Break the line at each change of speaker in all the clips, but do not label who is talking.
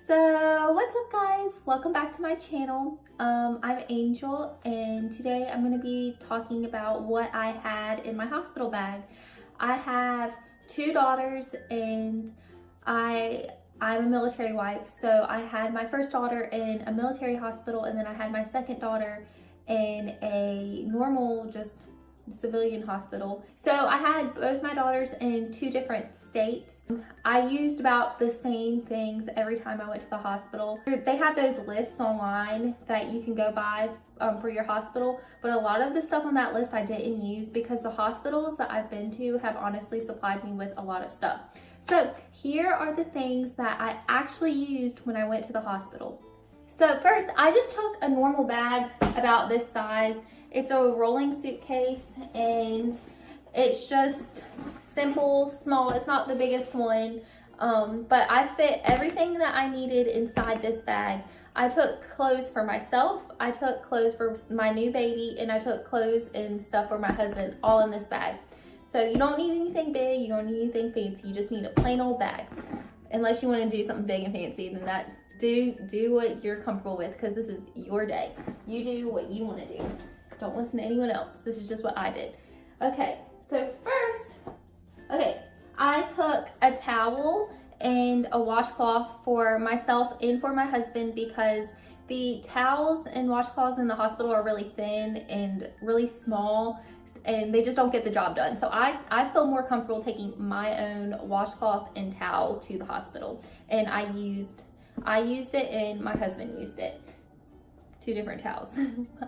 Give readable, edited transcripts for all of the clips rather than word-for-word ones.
So what's up guys, welcome back to my channel. I'm Angel and today I'm going to be talking about what I had in my hospital bag. I have two daughters and I'm a military wife, so I had my first daughter in a military hospital and then I had my second daughter in a normal, just civilian hospital. So I had both my daughters in two different states. I used about the same things every time I went to the hospital. They have those lists online that you can go buy for your hospital, but a lot of the stuff on that list I didn't use because the hospitals that I've been to have honestly supplied me with a lot of stuff. So here are the things that I actually used when I went to the hospital. So first, I just took a normal bag about this size. It's a rolling suitcase and it's just simple, small. It's not the biggest one, but I fit everything that I needed inside this bag. I took clothes for myself, I took clothes for my new baby, and I took clothes and stuff for my husband, all in this bag. So you don't need anything big, you don't need anything fancy, you just need a plain old bag. Unless you want to do something big and fancy, then that do what you're comfortable with, because this is your day. You do what you want to do. Don't listen to anyone else. This is just what I did. Okay, so first, I took a towel and a washcloth for myself and for my husband because the towels and washcloths in the hospital are really thin and really small and they just don't get the job done. So I feel more comfortable taking my own washcloth and towel to the hospital. And I used it and my husband used it. Two different towels.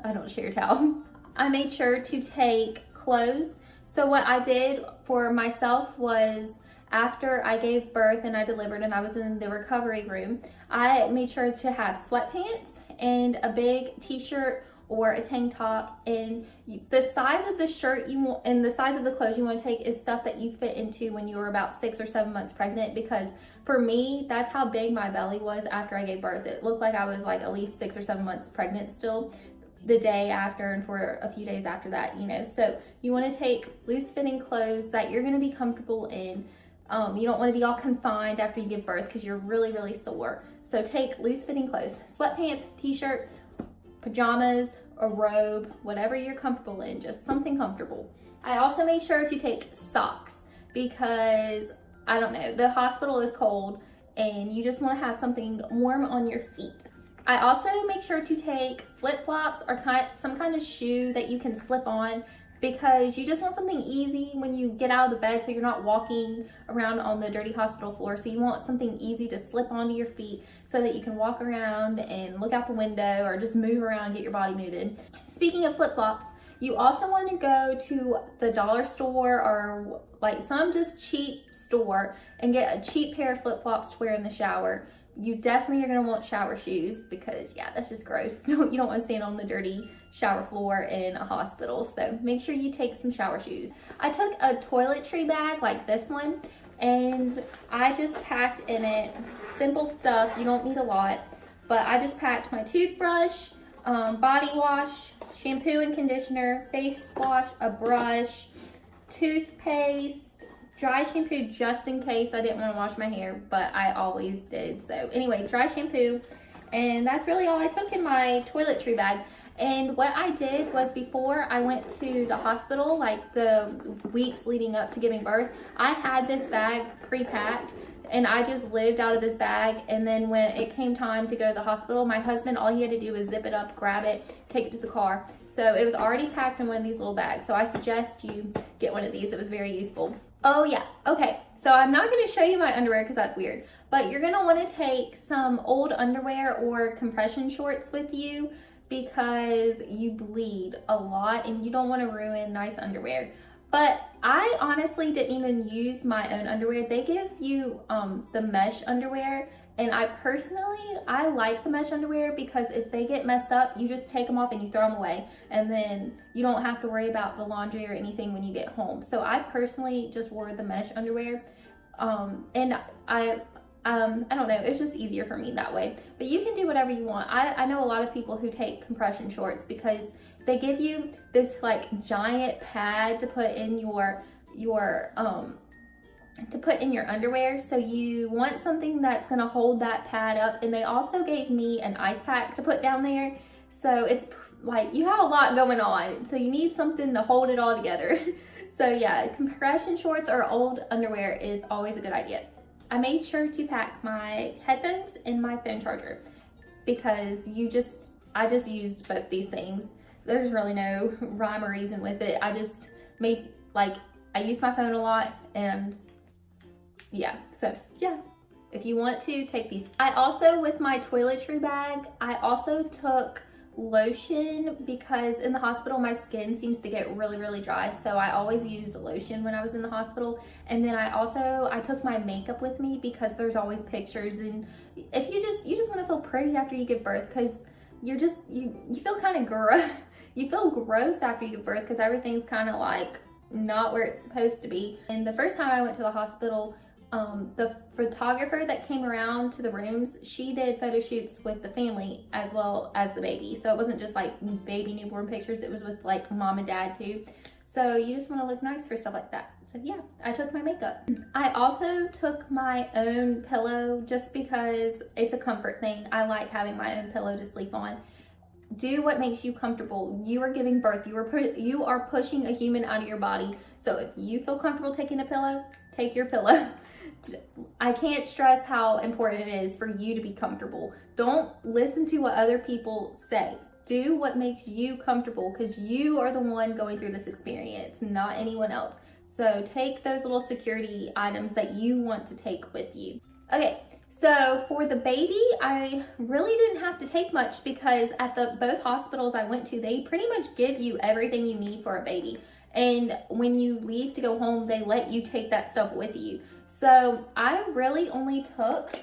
I don't share a towel. I made sure to take clothes. So what I did for myself was after I gave birth and I delivered and I was in the recovery room, I made sure to have sweatpants and a big t-shirt or a tank top, and the size of the shirt you want and the size of the clothes you want to take is stuff that you fit into when you were about 6 or 7 months pregnant, because for me, that's how big my belly was after I gave birth. It looked like I was like at least 6 or 7 months pregnant still the day after and for a few days after that, you know. So you want to take loose fitting clothes that you're going to be comfortable in. You don't want to be all confined after you give birth because you're really, really sore. So take loose fitting clothes, sweatpants, t-shirt, pajamas, a robe, whatever you're comfortable in, just something comfortable. I also made sure to take socks because, I don't know, the hospital is cold and you just want to have something warm on your feet. I also make sure to take flip-flops or some kind of shoe that you can slip on because you just want something easy when you get out of the bed so you're not walking around on the dirty hospital floor. So you want something easy to slip onto your feet so that you can walk around and look out the window or just move around and get your body moving. Speaking of flip-flops, you also want to go to the dollar store or like some just cheap store and get a cheap pair of flip-flops to wear in the shower. You definitely are going to want shower shoes because, yeah, that's just gross. You don't want to stand on the dirty shower floor in a hospital. So make sure you take some shower shoes. I took a toiletry bag like this one and I just packed in it simple stuff. You don't need a lot, but I just packed my toothbrush, body wash, shampoo and conditioner, face wash, a brush, toothpaste, dry shampoo just in case I didn't want to wash my hair, but I always did. So anyway, dry shampoo, and that's really all I took in my toiletry bag. And what I did was before I went to the hospital, like the weeks leading up to giving birth, I had this bag pre-packed and I just lived out of this bag. And then when it came time to go to the hospital, my husband, all he had to do was zip it up, grab it, take it to the car. So it was already packed in one of these little bags. So I suggest you get one of these. It was very useful. Oh yeah, okay. So I'm not going to show you my underwear because that's weird, but you're going to want to take some old underwear or compression shorts with you because you bleed a lot and you don't want to ruin nice underwear. But I honestly didn't even use my own underwear. They give you the mesh underwear, and I like the mesh underwear because if they get messed up, you just take them off and you throw them away, and then you don't have to worry about the laundry or anything when you get home. So I personally just wore the mesh underwear, and I don't know, it's just easier for me that way. But you can do whatever you want. I know a lot of people who take compression shorts because they give you this like giant pad to put in your to put in your underwear. So you want something that's gonna hold that pad up. And they also gave me an ice pack to put down there. So it's like, you have a lot going on. So you need something to hold it all together. So yeah, compression shorts or old underwear is always a good idea. I made sure to pack my headphones and my phone charger because I just used both these things. There's really no rhyme or reason with it. I just made, like, I use my phone a lot, and yeah, so yeah, if you want to, take these. I also, with my toiletry bag, I also took lotion because in the hospital my skin seems to get really dry, so I always used lotion when I was in the hospital. And then I took my makeup with me because there's always pictures, and if you just want to feel pretty after you give birth, because you feel kind of gross. You feel gross after you give birth because everything's kind of like not where it's supposed to be. And the first time I went to the hospital, the photographer that came around to the rooms, she did photo shoots with the family as well as the baby. So it wasn't just like baby newborn pictures, it was with like mom and dad too. So you just want to look nice for stuff like that. So yeah, I took my makeup. I also took my own pillow just because it's a comfort thing. I like having my own pillow to sleep on. Do what makes you comfortable. You are giving birth. You are pushing a human out of your body. So if you feel comfortable taking a pillow, take your pillow. I can't stress how important it is for you to be comfortable. Don't listen to what other people say. Do what makes you comfortable because you are the one going through this experience, not anyone else. So take those little security items that you want to take with you. Okay, so for the baby, I really didn't have to take much because at both hospitals I went to, they pretty much give you everything you need for a baby. And when you leave to go home, they let you take that stuff with you. So I really only took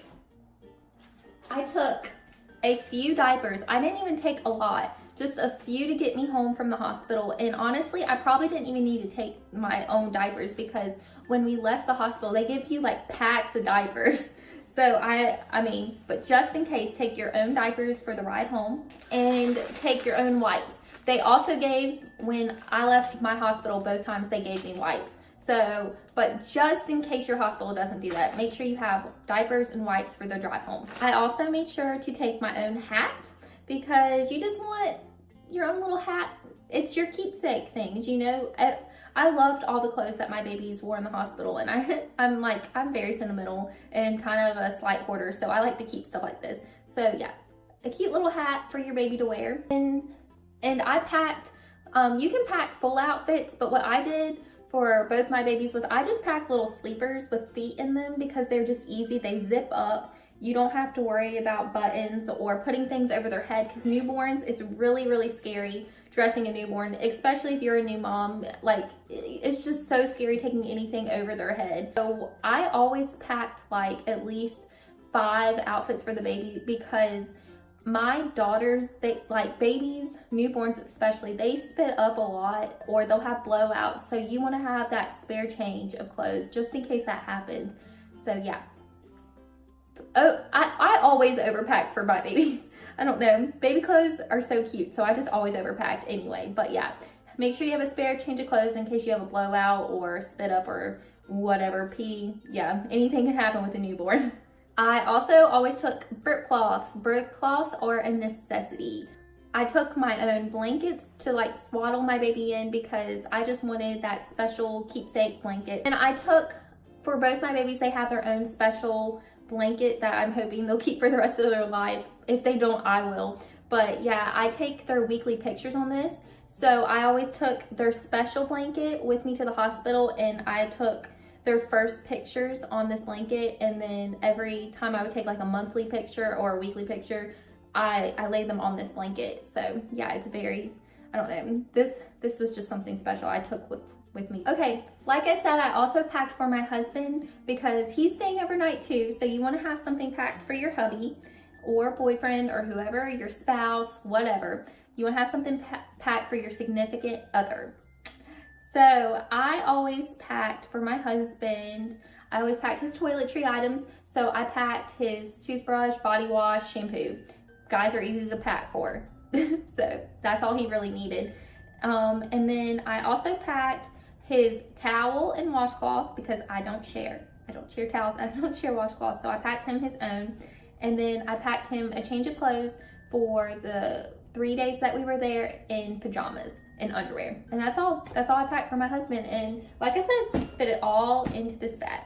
a few diapers. I didn't even take a lot, just a few to get me home from the hospital. And honestly, I probably didn't even need to take my own diapers because when we left the hospital, they give you like packs of diapers. So I mean, but just in case, take your own diapers for the ride home and take your own wipes. They also gave, when I left my hospital, both times they gave me wipes. So, but just in case your hospital doesn't do that, make sure you have diapers and wipes for the drive home. I also made sure to take my own hat because you just want your own little hat. It's your keepsake things, you know. I loved all the clothes that my babies wore in the hospital, and I'm very sentimental and kind of a slight hoarder, so I like to keep stuff like this. So yeah, a cute little hat for your baby to wear. And I packed, you can pack full outfits, but what I did for both my babies was I just packed little sleepers with feet in them because they're just easy. They zip up. You don't have to worry about buttons or putting things over their head because newborns, it's really scary dressing a newborn, especially if you're a new mom. Like, it's just so scary taking anything over their head. So I always packed like at least 5 outfits for the baby because my daughters, they like babies, newborns especially, they spit up a lot or they'll have blowouts. So you want to have that spare change of clothes just in case that happens. So yeah. Oh, I always overpack for my babies. I don't know. Baby clothes are so cute, so I just always overpacked anyway. But yeah, make sure you have a spare change of clothes in case you have a blowout or spit up or whatever, pee. Yeah, anything can happen with a newborn. I also always took burp cloths. Burp cloths are a necessity. I took my own blankets to like swaddle my baby in because I just wanted that special keepsake blanket. And I took, for both my babies, they have their own special blanket that I'm hoping they'll keep for the rest of their life. If they don't, I will. But yeah, I take their weekly pictures on this. So I always took their special blanket with me to the hospital, and I took their first pictures on this blanket, and then every time I would take like a monthly picture or a weekly picture, I laid them on this blanket. So yeah, it's very, I don't know, this was just something special I took with me. Okay, like I said, I also packed for my husband because he's staying overnight too, so you want to have something packed for your hubby or boyfriend or whoever, your spouse, whatever. You want to have something packed for your significant other. So I always packed for my husband, I always packed his toiletry items. So I packed his toothbrush, body wash, shampoo. Guys are easy to pack for. So that's all he really needed. And then I also packed his towel and washcloth because I don't share. I don't share towels, I don't share washcloths, so I packed him his own. And then I packed him a change of clothes for the 3 days that we were there in pajamas and underwear. And that's all I packed for my husband. And like I said, fit it all into this bag.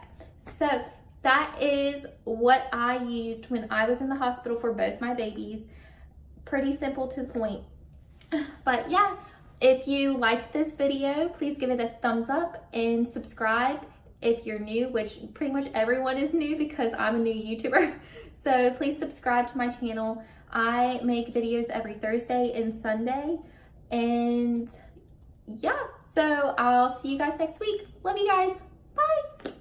So that is what I used when I was in the hospital for both my babies. Pretty simple to the point. But yeah, if you liked this video, please give it a thumbs up and subscribe if you're new, which pretty much everyone is new because I'm a new YouTuber. So please subscribe to my channel. I make videos every Thursday and Sunday. And yeah, so I'll see you guys next week. Love you guys. Bye.